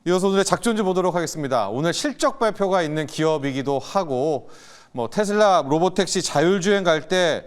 이어서 오늘의 작전주 보도록 하겠습니다. 오늘 실적 발표가 있는 기업이기도 하고 테슬라 로보택시 자율주행 갈 때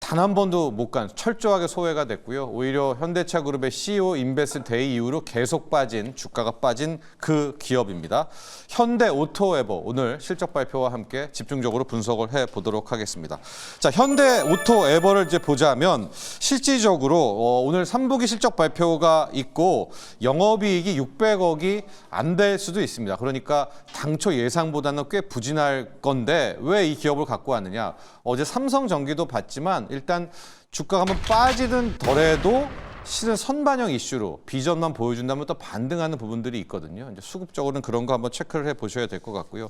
단 한 번도 못 간 철저하게 소외가 됐고요. 오히려 현대차 그룹의 CEO 인베스트 데이 이후로 계속 주가가 빠진 그 기업입니다. 현대 오토에버 오늘 실적 발표와 함께 집중적으로 분석을 해보도록 하겠습니다. 자, 현대 오토에버를 이제 보자면 실질적으로 오늘 3분기 실적 발표가 있고 영업이익이 600억이 안 될 수도 있습니다. 그러니까 당초 예상보다는 꽤 부진할 건데 왜 이 기업을 갖고 왔느냐? 어제 삼성전기도 봤지만 일단 주가가 한번 빠지든 덜해도 실은 선반영 이슈로 비전만 보여준다면 또 반등하는 부분들이 있거든요. 이제 수급적으로는 그런 거 한번 체크를 해보셔야 될 것 같고요.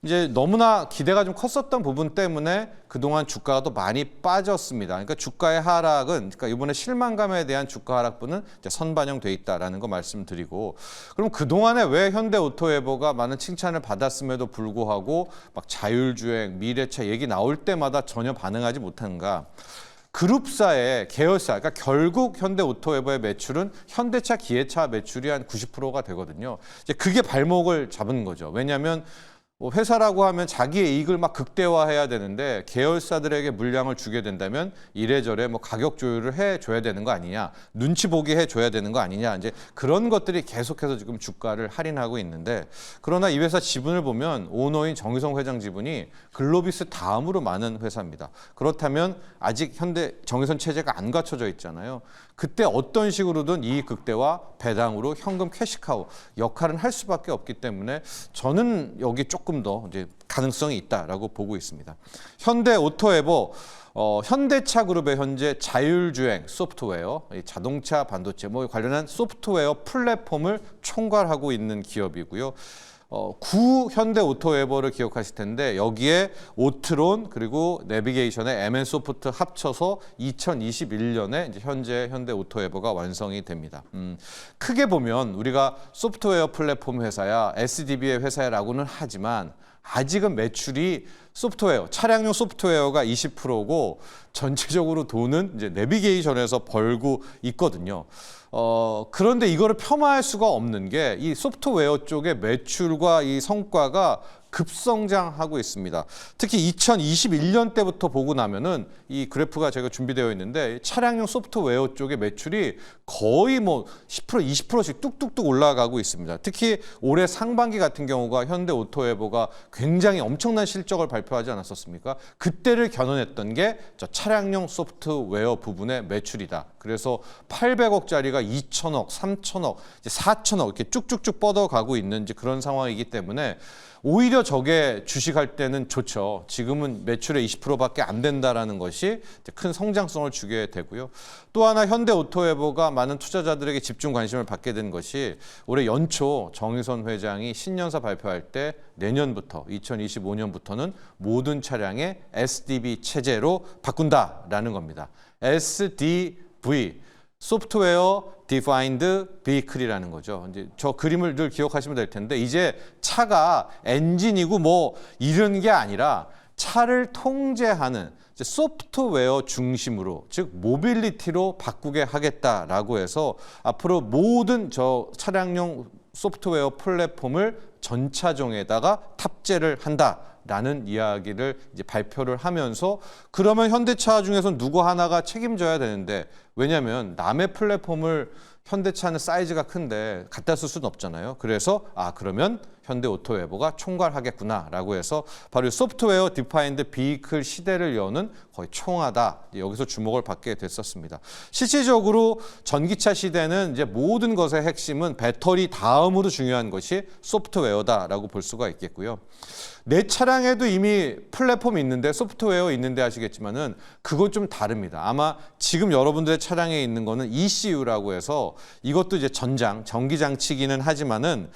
이제 너무나 기대가 좀 컸었던 부분 때문에 그동안 주가가 또 많이 빠졌습니다. 그러니까 주가의 하락은, 그러니까 이번에 실망감에 대한 주가 하락분은 이제 선반영돼 있다라는 거 말씀드리고, 그럼 그동안에 왜 현대오토에버가 많은 칭찬을 받았음에도 불구하고 막 자율주행, 미래차 얘기 나올 때마다 전혀 반응하지 못하는가? 그룹사의 계열사, 그러니까 결국 현대오토에버의 매출은 현대차, 기아차 매출이 한 90%가 되거든요. 이제 그게 발목을 잡은 거죠. 왜냐하면 회사라고 하면 자기의 이익을 막 극대화해야 되는데 계열사들에게 물량을 주게 된다면 이래저래 가격 조율을 해줘야 되는 거 아니냐, 눈치 보게 해줘야 되는 거 아니냐, 이제 그런 것들이 계속해서 지금 주가를 할인하고 있는데, 그러나 이 회사 지분을 보면 오너인 정의성 회장 지분이 글로비스 다음으로 많은 회사입니다. 그렇다면 아직 현대 정의선 체제가 안 갖춰져 있잖아요. 그때 어떤 식으로든 이익 극대화, 배당으로 현금 캐시카우 역할은 할 수밖에 없기 때문에 저는 여기 조금 더 이제 가능성이 있다라고 보고 있습니다. 현대오토에버 현대차 그룹의 현재 자율주행 소프트웨어, 자동차 반도체 관련한 소프트웨어 플랫폼을 총괄하고 있는 기업이고요. 구 현대오토에버를 기억하실 텐데 여기에 오트론 그리고 내비게이션의 MN소프트 합쳐서 2021년에 이제 현재 현대오토에버가 완성이 됩니다. 크게 보면 우리가 소프트웨어 플랫폼 회사야, SDB의 회사라고는 하지만 아직은 매출이 소프트웨어, 차량용 소프트웨어가 20%고 전체적으로 돈은 이제 내비게이션에서 벌고 있거든요. 그런데 이거를 폄하할 수가 없는 게 이 소프트웨어 쪽의 매출과 이 성과가 급성장하고 있습니다. 특히 2021년 때부터 보고 나면은 이 그래프가 제가 준비되어 있는데 차량용 소프트웨어 쪽의 매출이 거의 10%, 20%씩 뚝뚝뚝 올라가고 있습니다. 특히 올해 상반기 같은 경우가 현대오토에버가 굉장히 엄청난 실적을 발표하지 않았었습니까? 그때를 겨눈했던 게 저 차량용 소프트웨어 부분의 매출이다. 그래서 800억짜리가 2천억, 3천억, 이제 4천억 이렇게 쭉쭉쭉 뻗어가고 있는 그런 상황이기 때문에 오히려 저게 주식할 때는 좋죠. 지금은 매출의 20%밖에 안 된다라는 것이 큰 성장성을 주게 되고요. 또 하나 현대오토에버가 많은 투자자들에게 집중 관심을 받게 된 것이 올해 연초 정의선 회장이 신년사 발표할 때 내년부터 2025년부터는 모든 차량에 SDV 체제로 바꾼다라는 겁니다. SDV 소프트웨어 디파인드 비클이라는 거죠. 이제 저 그림을 늘 기억하시면 될 텐데 이제 차가 엔진이고 이런 게 아니라 차를 통제하는 소프트웨어 중심으로, 즉 모빌리티로 바꾸게 하겠다라고 해서 앞으로 모든 저 차량용 소프트웨어 플랫폼을 전차종에다가 탑재를 한다라는 이야기를 이제 발표를 하면서, 그러면 현대차 중에서 누구 하나가 책임져야 되는데, 왜냐하면 남의 플랫폼을 현대차는 사이즈가 큰데 갖다 쓸 수는 없잖아요. 그래서 그러면 현대오토에버가 총괄하겠구나라고 해서 바로 소프트웨어 디파인드 비클 시대를 여는 거의 총하다, 여기서 주목을 받게 됐었습니다. 실질적으로 전기차 시대는 이제 모든 것의 핵심은 배터리 다음으로 중요한 것이 소프트웨어다라고 볼 수가 있겠고요. 내 차량에도 이미 플랫폼이 있는데 소프트웨어 있는데 하시겠지만은 그건 좀 다릅니다. 아마 지금 여러분들의 차량에 있는 거는 ECU라고 해서 이것도 이제 전기 장치기는 하지만은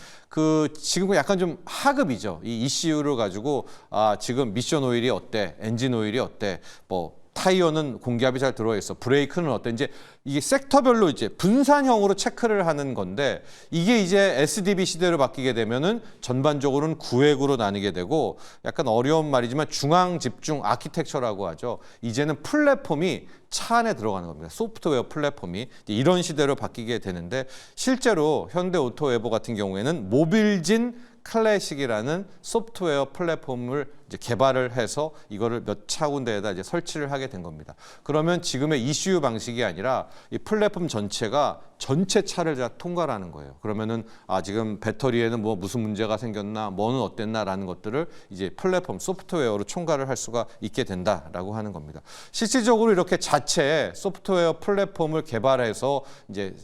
지금 약간 좀 하급이죠. 이 ECU를 가지고 지금 미션 오일이 어때, 엔진 오일이 어때, 타이어는 공기압이 잘 들어와 있어. 브레이크는 어때? 이제 이게 섹터별로 이제 분산형으로 체크를 하는 건데 이게 이제 SDV 시대로 바뀌게 되면은 전반적으로는 구획으로 나뉘게 되고 약간 어려운 말이지만 중앙 집중 아키텍처라고 하죠. 이제는 플랫폼이 차 안에 들어가는 겁니다. 소프트웨어 플랫폼이 이런 시대로 바뀌게 되는데 실제로 현대 오토에버 같은 경우에는 모빌진 클래식이라는 소프트웨어 플랫폼을 이제 개발을 해서 이거를 몇 차 군데에다 이제 설치를 하게 된 겁니다. 그러면 지금의 ECU 방식이 아니라 이 플랫폼 전체가 전체 차를 다 통과를 하는 거예요. 그러면은 지금 배터리에는 뭐 무슨 문제가 생겼나, 뭐는 어땠나라는 것들을 이제 플랫폼 소프트웨어로 총괄을 할 수가 있게 된다라고 하는 겁니다. 실질적으로 이렇게 자체 소프트웨어 플랫폼을 개발해서 이제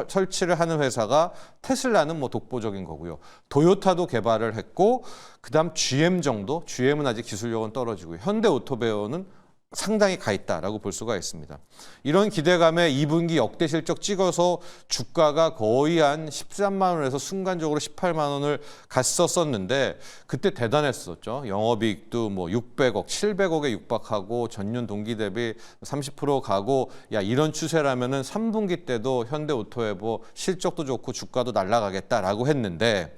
설치를 하는 회사가 테슬라는 뭐 독보적인 거고요. 도요타도 개발을 했고 그다음 GM 정도, GM은 아직 기술력은 떨어지고요. 현대 오토베어는 상당히 가 있다라고 볼 수가 있습니다. 이런 기대감에 2분기 역대 실적 찍어서 주가가 거의 한 13만 원에서 순간적으로 18만 원을 갔었었는데 그때 대단했었죠. 영업이익도 뭐 600억, 700억에 육박하고 전년 동기 대비 30% 가고 야 이런 추세라면은 3분기 때도 현대 오토에버 실적도 좋고 주가도 날아가겠다라고 했는데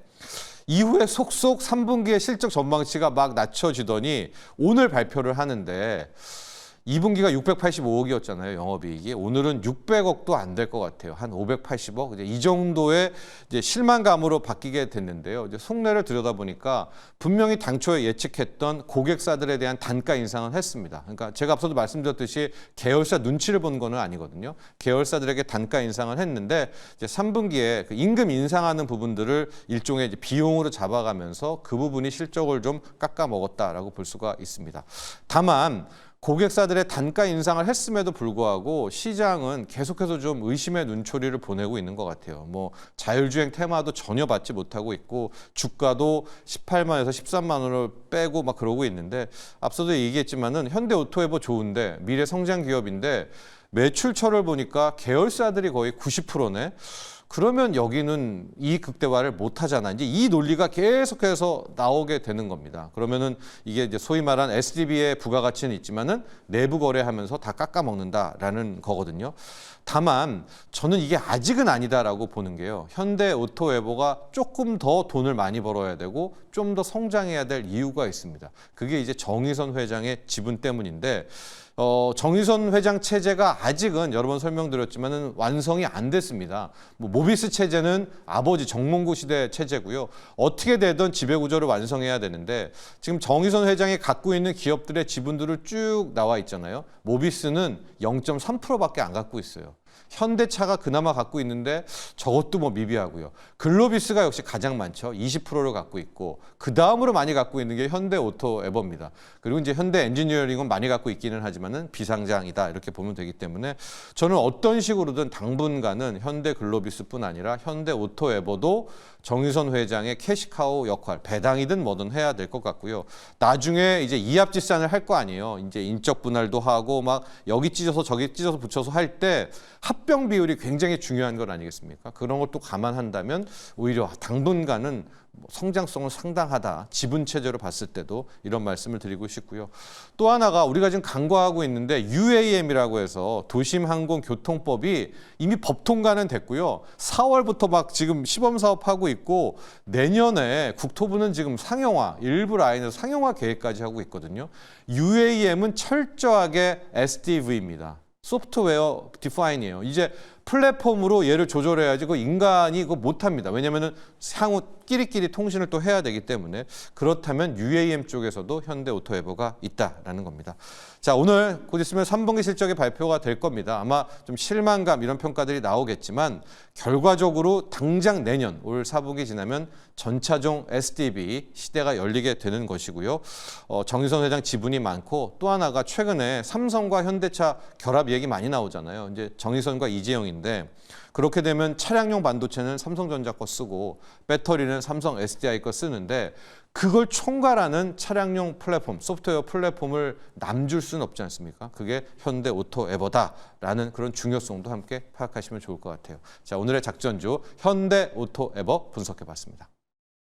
이후에 속속 3분기의 실적 전망치가 막 낮춰지더니 오늘 발표를 하는데 2분기가 685억이었잖아요, 영업이익이. 오늘은 600억도 안 될 것 같아요. 한 580억. 이제 이 정도의 이제 실망감으로 바뀌게 됐는데요. 이제 속내를 들여다보니까 분명히 당초에 예측했던 고객사들에 대한 단가 인상은 했습니다. 그러니까 제가 앞서도 말씀드렸듯이 계열사 눈치를 본 거는 아니거든요. 계열사들에게 단가 인상을 했는데 이제 3분기에 그 임금 인상하는 부분들을 일종의 이제 비용으로 잡아가면서 그 부분이 실적을 좀 깎아 먹었다라고 볼 수가 있습니다. 다만 고객사들의 단가 인상을 했음에도 불구하고 시장은 계속해서 좀 의심의 눈초리를 보내고 있는 것 같아요. 뭐 자율주행 테마도 전혀 받지 못하고 있고 주가도 18만에서 13만 원을 빼고 막 그러고 있는데 앞서도 얘기했지만은 현대 오토에버 좋은데 미래 성장 기업인데 매출처를 보니까 계열사들이 거의 90%네. 그러면 여기는 이익 극대화를 못 하잖아. 이제 이 논리가 계속해서 나오게 되는 겁니다. 그러면은 이게 이제 소위 말한 SDB의 부가가치는 있지만은 내부 거래하면서 다 깎아먹는다라는 거거든요. 다만 저는 이게 아직은 아니다라고 보는 게요. 현대 오토에버가 조금 더 돈을 많이 벌어야 되고 좀 더 성장해야 될 이유가 있습니다. 그게 이제 정의선 회장의 지분 때문인데 정의선 회장 체제가 아직은 여러 번 설명드렸지만은 완성이 안 됐습니다. 뭐 모비스 체제는 아버지 정몽구 시대 체제고요. 어떻게 되든 지배구조를 완성해야 되는데 지금 정의선 회장이 갖고 있는 기업들의 지분들을 쭉 나와 있잖아요. 모비스는 0.3%밖에 안 갖고 있어요. 현대차가 그나마 갖고 있는데 저것도 뭐 미비하고요. 글로비스가 역시 가장 많죠. 20%를 갖고 있고 그 다음으로 많이 갖고 있는 게 현대 오토에버입니다. 그리고 이제 현대 엔지니어링은 많이 갖고 있기는 하지만은 비상장이다 이렇게 보면 되기 때문에 저는 어떤 식으로든 당분간은 현대 글로비스뿐 아니라 현대 오토에버도 정의선 회장의 캐시카우 역할, 배당이든 뭐든 해야 될 것 같고요. 나중에 이제 이합집산을 할 거 아니에요. 이제 인적 분할도 하고 막 여기 찢어서 저기 찢어서 붙여서 할 때 합병 비율이 굉장히 중요한 건 아니겠습니까? 그런 것도 감안한다면 오히려 당분간은 성장성은 상당하다. 지분 체제로 봤을 때도 이런 말씀을 드리고 싶고요. 또 하나가 우리가 지금 간과하고 있는데 UAM이라고 해서 도심항공교통법이 이미 법 통과는 됐고요. 4월부터 막 지금 시범 사업하고 있고 내년에 국토부는 지금 상용화, 일부 라인에서 상용화 계획까지 하고 있거든요. UAM은 철저하게 SDV입니다. 소프트웨어 디파인이에요. 이제 플랫폼으로 얘를 조절해야지 그 인간이 그거 못합니다. 왜냐하면 향후 끼리끼리 통신을 또 해야 되기 때문에 그렇다면 UAM 쪽에서도 현대 오토에버가 있다라는 겁니다. 자, 오늘 곧 있으면 3분기 실적의 발표가 될 겁니다. 아마 좀 실망감 이런 평가들이 나오겠지만 결과적으로 당장 내년 올 4분기 지나면 전차종 SDV 시대가 열리게 되는 것이고요. 정의선 회장 지분이 많고 또 하나가 최근에 삼성과 현대차 결합 얘기 많이 나오잖아요. 이제 정의선과 이재용인데 그렇게 되면 차량용 반도체는 삼성전자 거 쓰고 배터리는 삼성 SDI 거 쓰는데 그걸 총괄하는 차량용 플랫폼, 소프트웨어 플랫폼을 남줄 수는 없지 않습니까? 그게 현대 오토에버다라는 그런 중요성도 함께 파악하시면 좋을 것 같아요. 자, 오늘의 작전주 현대 오토에버 분석해봤습니다.